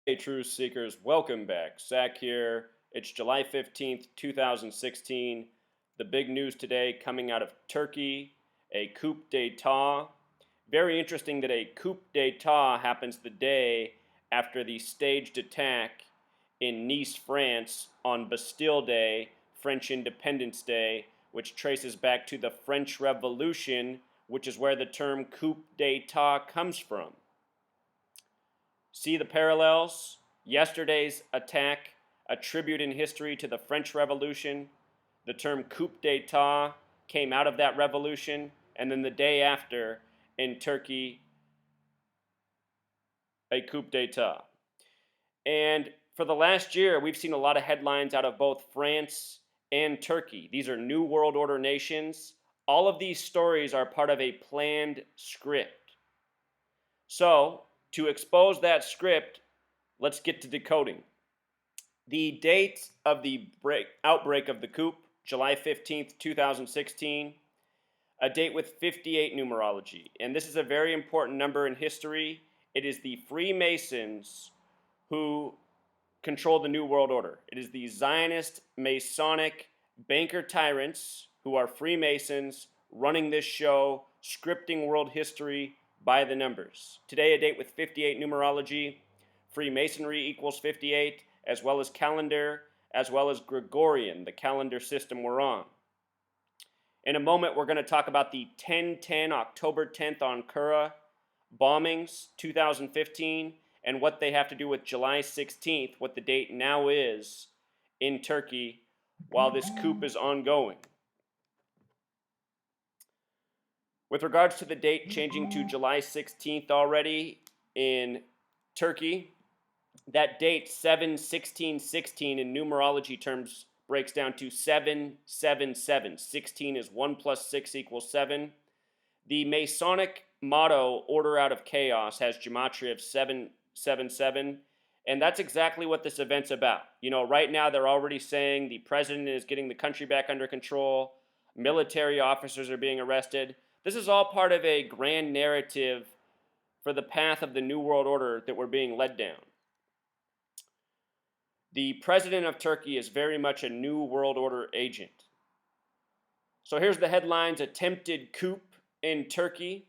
Hey, truth seekers, welcome back. Zach here. It's July 15th, 2016. The big news today coming out of Turkey, a coup d'etat. Very interesting that a coup d'etat happens the day after the staged attack in Nice, France on Bastille Day, French Independence Day, which traces back to the French Revolution, which is where the term coup d'etat comes from. See the parallels? Yesterday's attack, a tribute in history to the French Revolution. The term coup d'etat came out of that revolution, and then the day after in Turkey, a coup d'etat. And for the last year, we've seen a lot of headlines out of both France and Turkey. These are New World Order nations. All of these stories are part of a planned script. So, to expose that script, let's get to decoding. The date of the outbreak of the coup, July 15th, 2016, a date with 58 numerology. And this is a very important number in history. It is the Freemasons who control the New World Order. It is the Zionist, Masonic, banker tyrants who are Freemasons running this show, scripting world history by the numbers. Today, a date with 58 numerology. Freemasonry equals 58, as well as calendar, as well as Gregorian, the calendar system we're on. In a moment, we're going to talk about the 10/10, October 10th Ankara bombings, 2015, and what they have to do with July 16th, what the date now is in Turkey while this coup is ongoing. With regards to the date changing to July 16th already in Turkey, that date 7/16/16 in numerology terms breaks down to 777. 16 is 1 plus 6 equals 7. The Masonic motto, Order Out of Chaos, has gematria of 777. And that's exactly what this event's about. You know, right now they're already saying the president is getting the country back under control, military officers are being arrested. This is all part of a grand narrative for the path of the New World Order that we're being led down. The president of Turkey is very much a New World Order agent. So here's the headlines: attempted coup in Turkey.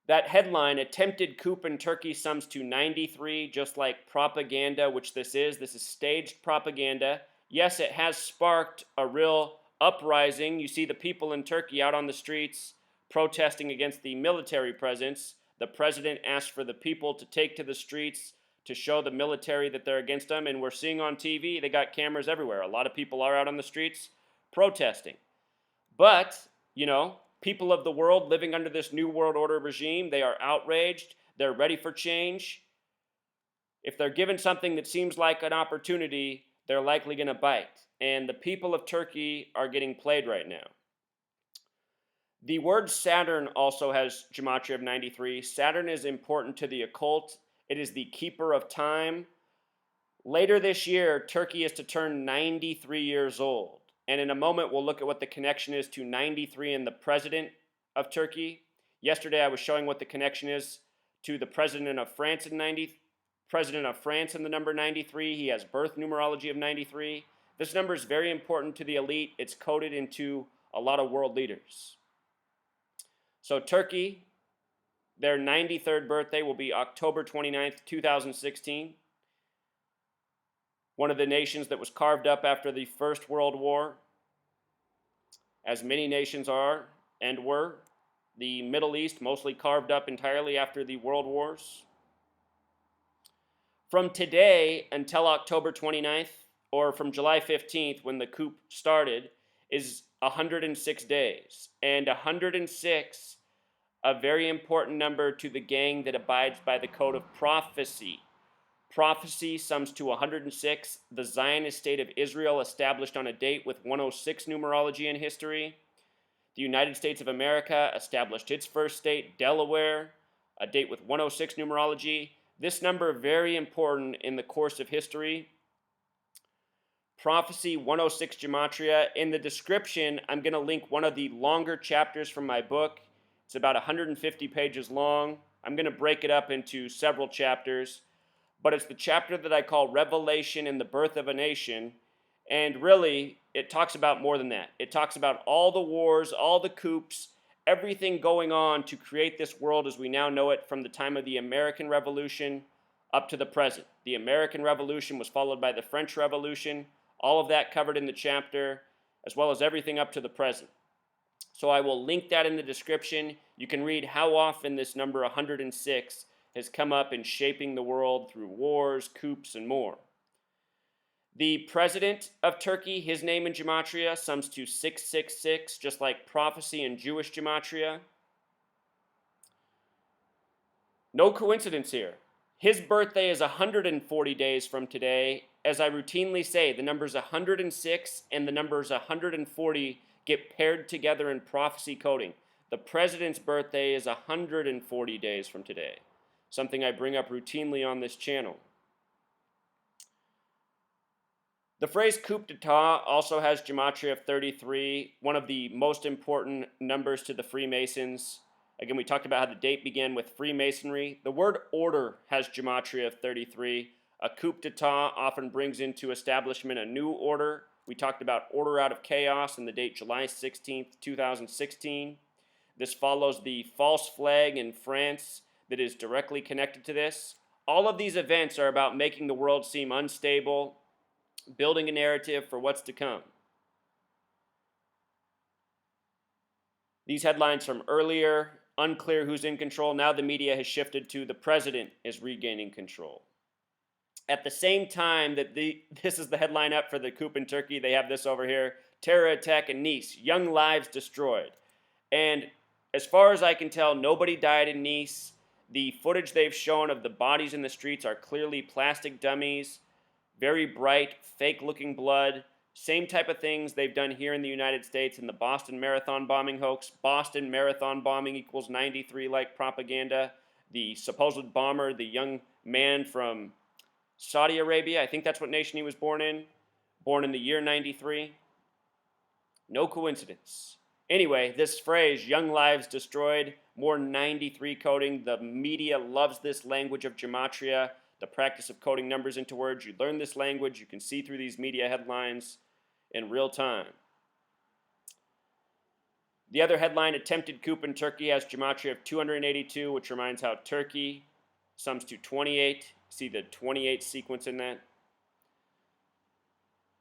That headline, attempted coup in Turkey, sums to 93, just like propaganda, which this is. This is staged propaganda. Yes, it has sparked a real uprising. You see the people in Turkey out on the streets protesting against the military presence. The president asked for the people to take to the streets to show the military that they're against them. And we're seeing on TV, they got cameras everywhere. A lot of people are out on the streets protesting. But, you know, people of the world living under this New World Order regime, they are outraged. They're ready for change. If they're given something that seems like an opportunity, they're likely going to bite. And the people of Turkey are getting played right now. The word Saturn also has gematria of 93. Saturn is important to the occult. It is the keeper of time. Later this year, Turkey is to turn 93 years old. And in a moment, we'll look at what the connection is to 93 and the president of Turkey. Yesterday, I was showing what the connection is to the president of France in the number 93. He has birth numerology of 93. This number is very important to the elite. It's coded into a lot of world leaders. So Turkey, their 93rd birthday will be October 29th, 2016. One of the nations that was carved up after the First World War, as many nations are and were. The Middle East mostly carved up entirely after the World Wars. From today until October 29th, or from July 15th when the coup started, is 106 days. And 106, a very important number to the gang that abides by the code of prophecy. Prophecy sums to 106. The Zionist state of Israel established on a date with 106 numerology in history. The United States of America established its first state, Delaware, a date with 106 numerology. This number very important in the course of history. Prophecy 106 gematria. In the description, I'm going to link one of the longer chapters from my book. It's about 150 pages long. I'm going to break it up into several chapters. but it's the chapter that I call Revelation and the Birth of a Nation. And really, it talks about more than that. It talks about all the wars, all the coups, everything going on to create this world as we now know it from the time of the American Revolution up to the present. The American Revolution was followed by the French Revolution, all of that covered in the chapter, as well as everything up to the present. So I will link that in the description. You can read how often this number 106 has come up in shaping the world through wars, coups, and more. The president of Turkey, his name in Gematria sums to 666, just like prophecy in Jewish Gematria. No coincidence here. His birthday is 140 days from today. As I routinely say, the numbers 106 and the numbers 140 get paired together in prophecy coding. The president's birthday is 140 days from today, something I bring up routinely on this channel. The phrase coup'd'etat also has Gematria of 33, one of the most important numbers to the Freemasons. Again, we talked about how the date began with Freemasonry. The word order has Gematria of 33. A coup'd'etat often brings into establishment a new order. We talked about order out of chaos and the date July 16th, 2016. This follows the false flag in France that is directly connected to this. All of these events are about making the world seem unstable, building a narrative for what's to come. These headlines from earlier, unclear who's in control. Now the media has shifted to the president is regaining control. At the same time that this is the headline up for the coup in Turkey, they have this over here: terror attack in Nice, young lives destroyed. And as far as I can tell, nobody died in Nice. The footage they've shown of the bodies in the streets are clearly plastic dummies, very bright, fake-looking blood. Same type of things they've done here in the United States in the Boston Marathon bombing hoax. Boston Marathon bombing equals 93 like propaganda. The supposed bomber, the young man from Saudi Arabia, I think that's what nation he was born in the year 93. No coincidence. Anyway, this phrase, young lives destroyed, more 93 coding. The media loves this language of Gematria, the practice of coding numbers into words. You learn this language, you can see through these media headlines in real time. The other headline, attempted coup in Turkey, has Gematria of 282, which reminds how Turkey sums to 28. See the 28 sequence in that.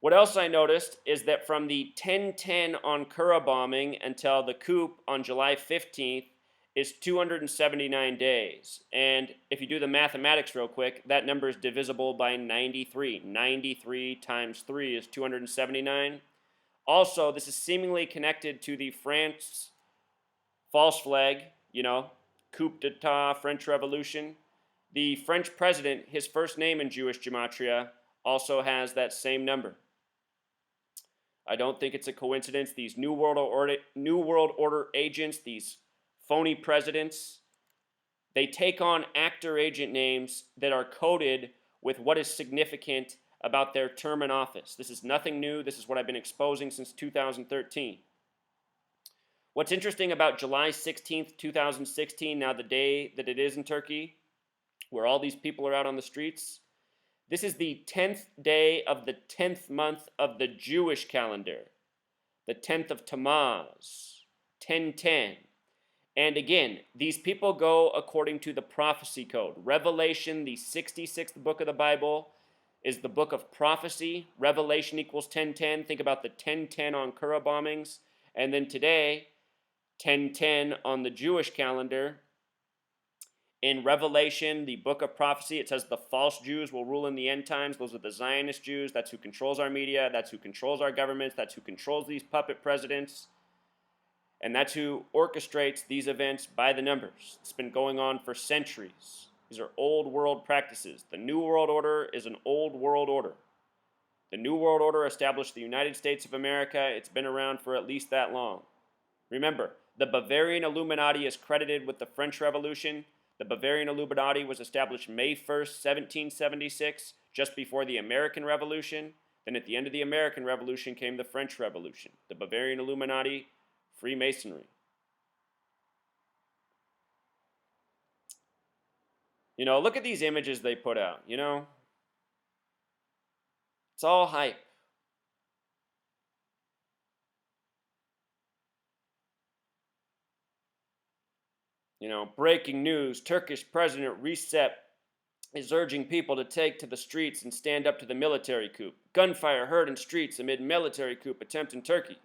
What else I noticed is that from the 1010 Ankara bombing until the coup on July 15th is 279 days. And if you do the mathematics real quick, that number is divisible by 93. 93 times 3 is 279. Also, this is seemingly connected to the France false flag, coup d'etat, French Revolution. The French president, his first name in Jewish Gematria, also has that same number. I don't think it's a coincidence. These New World Order agents, these phony presidents, they take on actor agent names that are coded with what is significant about their term in office. This is nothing new. This is what I've been exposing since 2013. What's interesting about July 16th, 2016, now the day that it is in Turkey, where all these people are out on the streets, this is the 10th day of the 10th month of the Jewish calendar, the 10th of Tammuz, 1010. And again, these people go according to the prophecy code. Revelation, the 66th book of the Bible, is the book of prophecy. Revelation equals 1010. Think about the 1010 Ankara bombings. And then today, 1010 on the Jewish calendar. In Revelation, the book of prophecy, it says the false Jews will rule in the end times. Those are the Zionist Jews. That's who controls our media. That's who controls our governments. That's who controls these puppet presidents. And that's who orchestrates these events by the numbers. It's been going on for centuries. These are old world practices. The New World Order is an old world order. The New World Order established the United States of America. It's been around for at least that long. Remember, the Bavarian Illuminati is credited with the French Revolution. The Bavarian Illuminati was established May 1st, 1776, just before the American Revolution. Then at the end of the American Revolution came the French Revolution. The Bavarian Illuminati, Freemasonry. Look at these images they put out, It's all hype. Breaking news, Turkish President Recep is urging people to take to the streets and stand up to the military coup. Gunfire heard in streets amid military coup attempt in Turkey.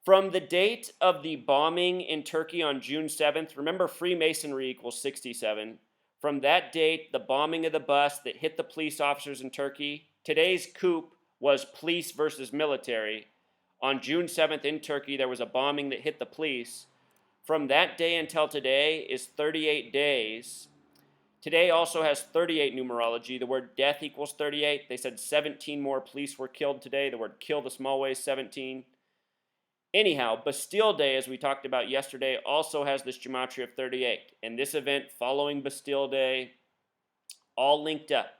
From the date of the bombing in Turkey on June 7th, remember Freemasonry equals 67. From that date, the bombing of the bus that hit the police officers in Turkey, today's coup was police versus military. On June 7th in Turkey, there was a bombing that hit the police. From that day until today is 38 days. Today also has 38 numerology. The word death equals 38. They said 17 more police were killed today. The word kill the small way is 17. Anyhow, Bastille Day, as we talked about yesterday, also has this gematria of 38. And this event following Bastille Day, all linked up.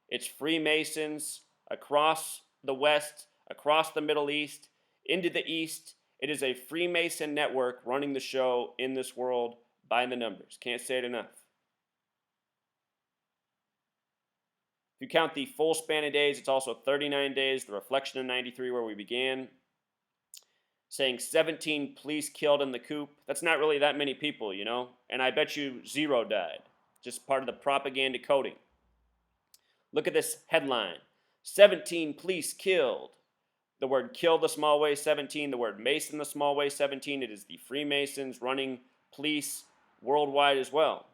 It's Freemasons across the West, across the Middle East, into the East. It is a Freemason network running the show in this world by the numbers. Can't say it enough. If you count the full span of days, it's also 39 days, the reflection of 93 where we began. Saying 17 police killed in the coup. That's not really that many people, And I bet you 0 died. Just part of the propaganda coding. Look at this headline. 17 police killed. The word kill the small way 17, the word mason the small way 17. It is the Freemasons running police worldwide as well.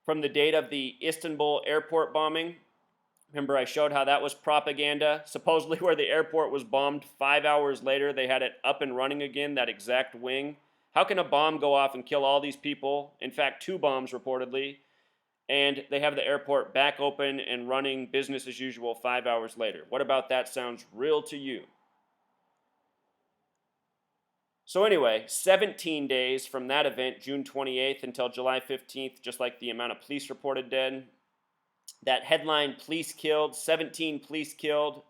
From the date of the Istanbul airport bombing, remember I showed how that was propaganda. Supposedly where the airport was bombed, 5 hours later they had it up and running again, that exact wing. How can a bomb go off and kill all these people? In fact, 2 bombs reportedly. And they have the airport back open and running business as usual 5 hours later. What about that sounds real to you? So anyway, 17 days from that event, June 28th until July 15th, just like the amount of police reported dead. That headline, police killed, 17 police killed.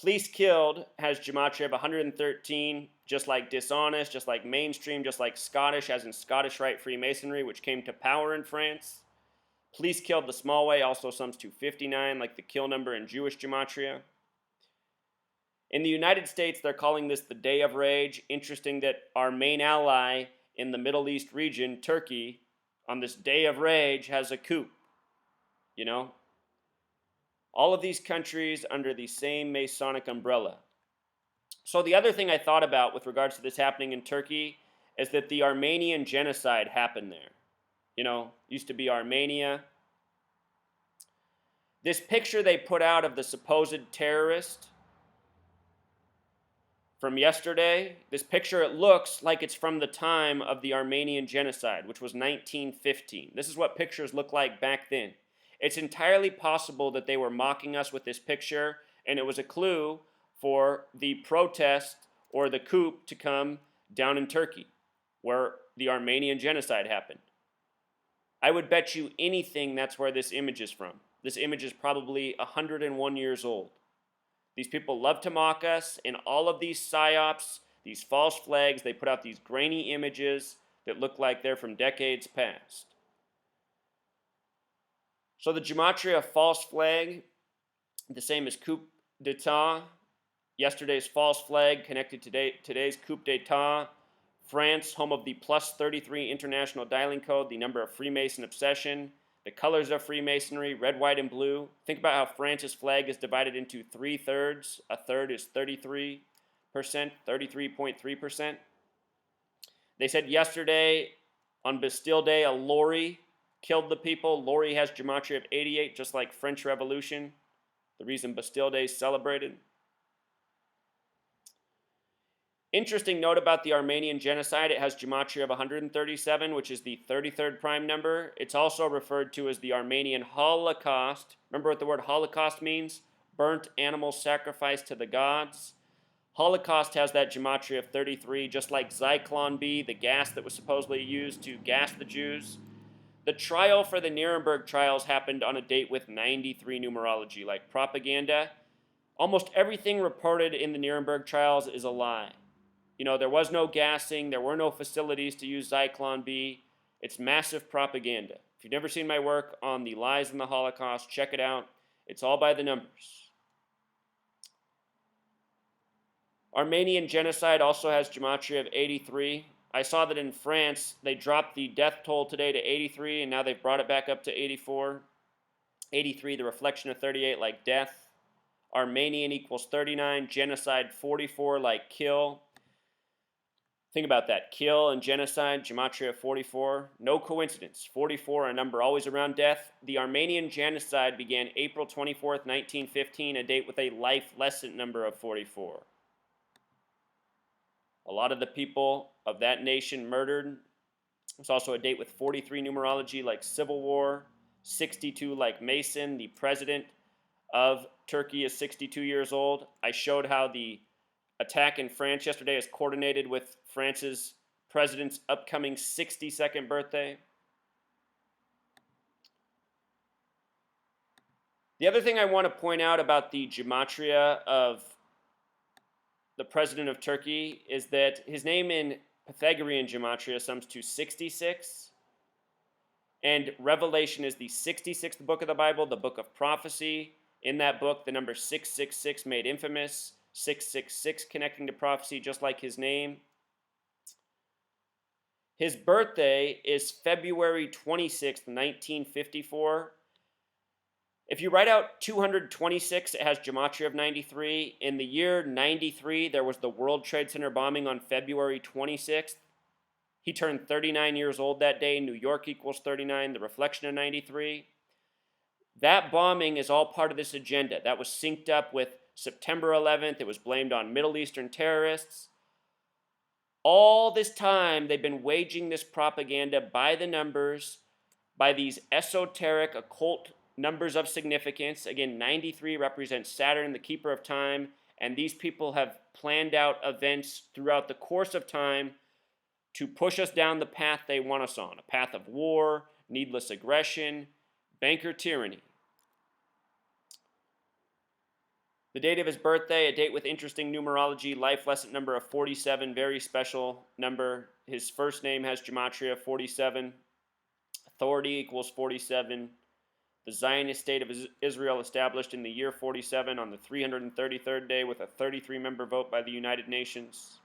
Police killed has gematria of 113, just like dishonest, just like mainstream, just like Scottish, as in Scottish Rite Freemasonry, which came to power in France. Police killed the small way also sums to 59, like the kill number in Jewish gematria. In the United States, they're calling this the Day of Rage. Interesting that our main ally in the Middle East region, Turkey, on this Day of Rage has a coup. All of these countries under the same Masonic umbrella. So the other thing I thought about with regards to this happening in Turkey is that the Armenian genocide happened there. Used to be Armenia. This picture they put out of the supposed terrorist from yesterday, this picture, it looks like it's from the time of the Armenian genocide, which was 1915. This is what pictures look like back then. It's entirely possible that they were mocking us with this picture, and it was a clue for the protest or the coup to come down in Turkey, where the Armenian genocide happened. I would bet you anything that's where this image is from. This image is probably 101 years old. These people love to mock us, and all of these psyops, these false flags, they put out these grainy images that look like they're from decades past. So the gematria of false flag, the same as coup'd'etat. Yesterday's false flag connected to today's coup'd'etat. France, home of the plus 33 International Dialing Code, the number of Freemason obsession. The colors of Freemasonry, red, white, and blue. Think about how France's flag is divided into 3/3. A third is 33%, 33.3%. They said yesterday on Bastille Day, a lorry killed the people. Lorry has gematria of 88, just like French Revolution, the reason Bastille Day is celebrated. Interesting note about the Armenian genocide, it has gematria of 137, which is the 33rd prime number. It's also referred to as the Armenian Holocaust. Remember what the word Holocaust means? Burnt animal sacrifice to the gods. Holocaust has that gematria of 33, just like Zyklon B, the gas that was supposedly used to gas the Jews. The trial for the Nuremberg trials happened on a date with 93 numerology, like propaganda. Almost everything reported in the Nuremberg trials is a lie. There was no gassing, there were no facilities to use Zyklon B. It's massive propaganda. If you've never seen my work on the lies in the Holocaust, check it out. It's all by the numbers. Armenian genocide also has gematria of 83. I saw that in France, they dropped the death toll today to 83, and now they've brought it back up to 84. 83, the reflection of 38, like death. Armenian equals 39. Genocide, 44, like kill. Think about that. Kill and genocide, gematria of 44. No coincidence. 44, a number always around death. The Armenian genocide began April 24th, 1915, a date with a life lesson number of 44. A lot of the people of that nation murdered. It's also a date with 43 numerology like Civil War, 62 like Mason. The president of Turkey is 62 years old. I showed how the attack in France yesterday is coordinated with France's president's upcoming 62nd birthday. The other thing I want to point out about the gematria of the president of Turkey is that his name in Pythagorean gematria sums to 66. And Revelation is the 66th book of the Bible, the book of prophecy. In that book, the number 666 made infamous, 666 connecting to prophecy, just like his name. His birthday is February 26th, 1954. If you write out 226, it has gematria of 93. In the year 93, there was the World Trade Center bombing on February 26th. He turned 39 years old that day. New York equals 39, the reflection of 93. That bombing is all part of this agenda. That was synced up with September 11th. It was blamed on Middle Eastern terrorists. All this time, they've been waging this propaganda by the numbers, by these esoteric, occult numbers of significance. Again, 93 represents Saturn, the keeper of time, and these people have planned out events throughout the course of time to push us down the path they want us on, a path of war, needless aggression, banker tyranny. The date of his birthday, a date with interesting numerology, life lesson number of 47, very special number. His first name has gematria 47. Authority equals 47. The Zionist state of Israel established in the year 47 on the 333rd day with a 33-member vote by the United Nations.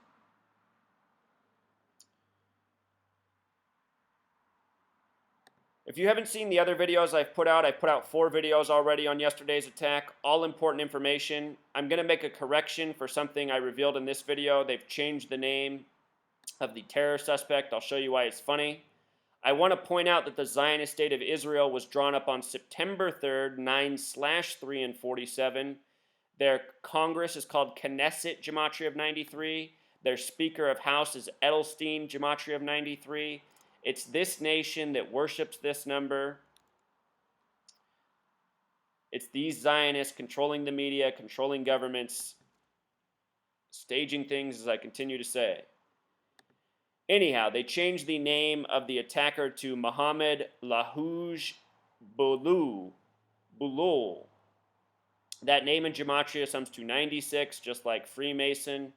If you haven't seen the other videos I put out 4 videos already on yesterday's attack, all important information. I'm going to make a correction for something I revealed in this video. They've changed the name of the terror suspect. I'll show you why it's funny. I want to point out that the Zionist state of Israel was drawn up on September 3rd, 9/3 and 47. Their Congress is called Knesset, gematria of 93. Their Speaker of House is Edelstein, gematria of 93. It's this nation that worships this number. It's these Zionists controlling the media, controlling governments, staging things, as I continue to say. Anyhow, they changed the name of the attacker to Mohammed Lahouj Bulul. That name in gematria sums to 96, just like Freemason.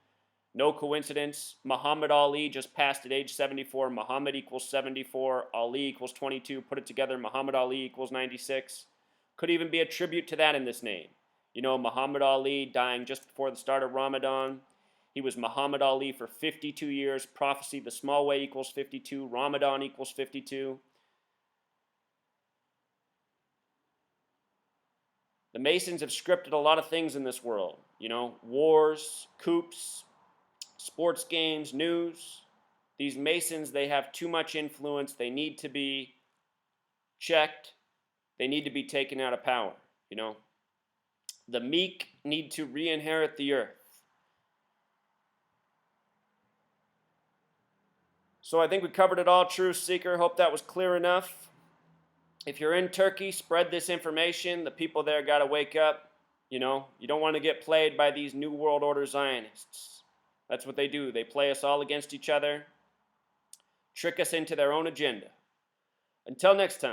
No coincidence. Muhammad Ali just passed at age 74. Muhammad equals 74. Ali equals 22. Put it together, Muhammad Ali equals 96. Could even be a tribute to that in this name. You know, Muhammad Ali dying just before the start of Ramadan. He was Muhammad Ali for 52 years. Prophecy, the small way equals 52. Ramadan equals 52. The Masons have scripted a lot of things in this world. You know, wars, coups, sports games, news. These Masons, they have too much influence. They need to be checked. They need to be taken out of power, you know. The meek need to re-inherit the earth. So I think we covered it all, Truth Seeker. Hope that was clear enough. If you're in Turkey, spread this information. The people there got to wake up. You know, you don't want to get played by these New World Order Zionists. That's what they do. They play us all against each other, trick us into their own agenda. Until next time.